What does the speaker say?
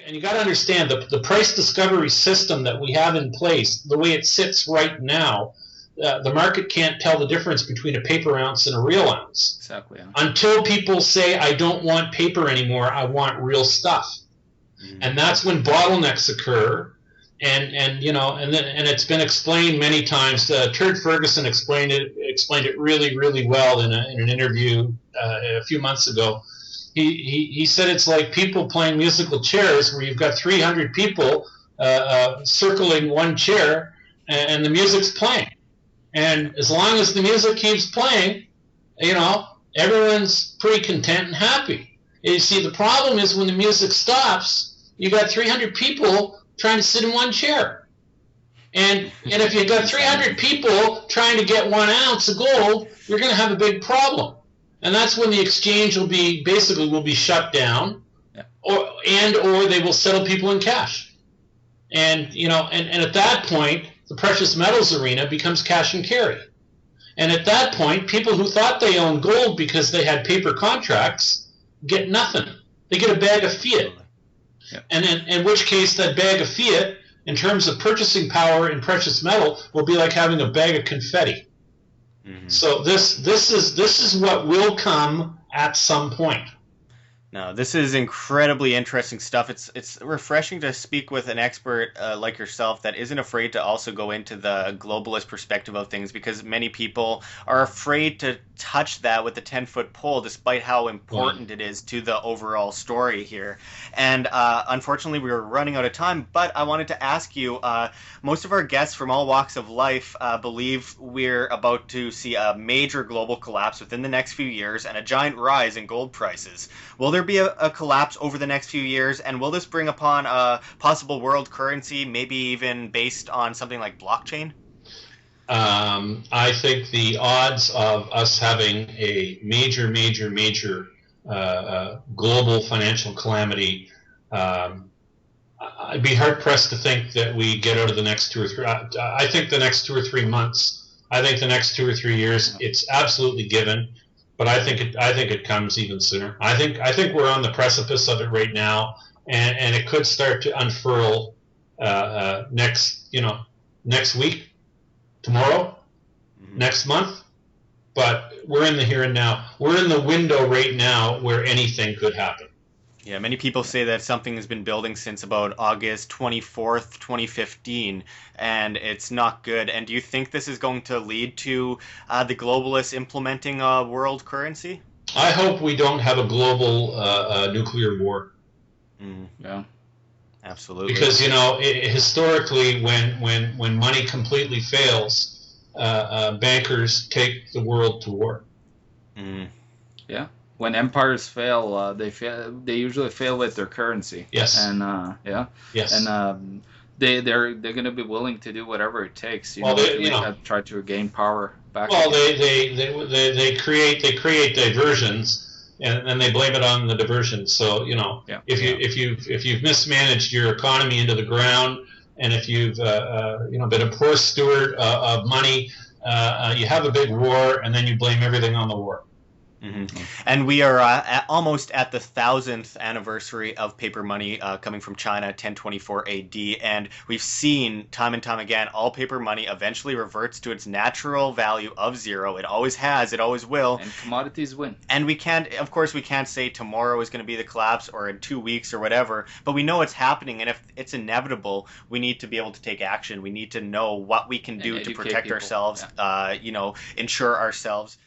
And you got to understand the price discovery system that we have in place, the way it sits right now, the market can't tell the difference between a paper ounce and a real ounce. Exactly. Yeah. Until people say, I don't want paper anymore, I want real stuff. And that's when bottlenecks occur. And it's been explained many times. Turd Ferguson explained it really, really well in an interview a few months ago. He said it's like people playing musical chairs where you've got 300 people circling one chair and the music's playing. And as long as the music keeps playing, everyone's pretty content and happy. You see, the problem is when the music stops, you got 300 people trying to sit in one chair. And if you've got 300 people trying to get 1 ounce of gold, you're going to have a big problem. And that's when the exchange will be shut down, or they will settle people in cash. And at that point, the precious metals arena becomes cash and carry. And at that point, people who thought they owned gold because they had paper contracts get nothing. They get a bag of fiat. Yep. And in which case, that bag of fiat, in terms of purchasing power in precious metal, will be like having a bag of confetti. Mm-hmm. So this is what will come at some point. No, this is incredibly interesting stuff. It's refreshing to speak with an expert like yourself that isn't afraid to also go into the globalist perspective of things, because many people are afraid to touch that with the 10-foot pole, despite how important it is to the overall story here. And unfortunately, we were running out of time, but I wanted to ask you, most of our guests from all walks of life believe we're about to see a major global collapse within the next few years and a giant rise in gold prices. Will there be a collapse over the next few years, and will this bring upon a possible world currency, maybe even based on something like blockchain? I think the odds of us having a major global financial calamity, I'd be hard-pressed to think that we get out of the next 2 or 3. I think the next 2 or 3 months. I think the next 2 or 3 years, it's absolutely given. But I think it comes even sooner. I think we're on the precipice of it right now, and it could start to unfurl next week, tomorrow, next month. But we're in the here and now. We're in the window right now where anything could happen. Yeah, many people say that something has been building since about August 24th, 2015, and it's not good. And do you think this is going to lead to the globalists implementing a world currency? I hope we don't have a global nuclear war. Yeah, absolutely. Because, historically, when money completely fails, bankers take the world to war. Yeah. When empires fail, they usually fail with their currency. Yes. And Yes. And they're going to be willing to do whatever it takes. Try to gain power back. Well, they create diversions, and then they blame it on the diversion. So if you've mismanaged your economy into the ground, and if you've been a poor steward of money, you have a big war, and then you blame everything on the war. Mm-hmm. And we are almost at the 1000th anniversary of paper money coming from China, 1024 AD, and we've seen time and time again, all paper money eventually reverts to its natural value of zero. It always has, it always will. And commodities win. And we can't say tomorrow is going to be the collapse or in 2 weeks or whatever, but we know it's happening, and if it's inevitable, we need to be able to take action. We need to know what we can do to protect ourselves, ensure ourselves.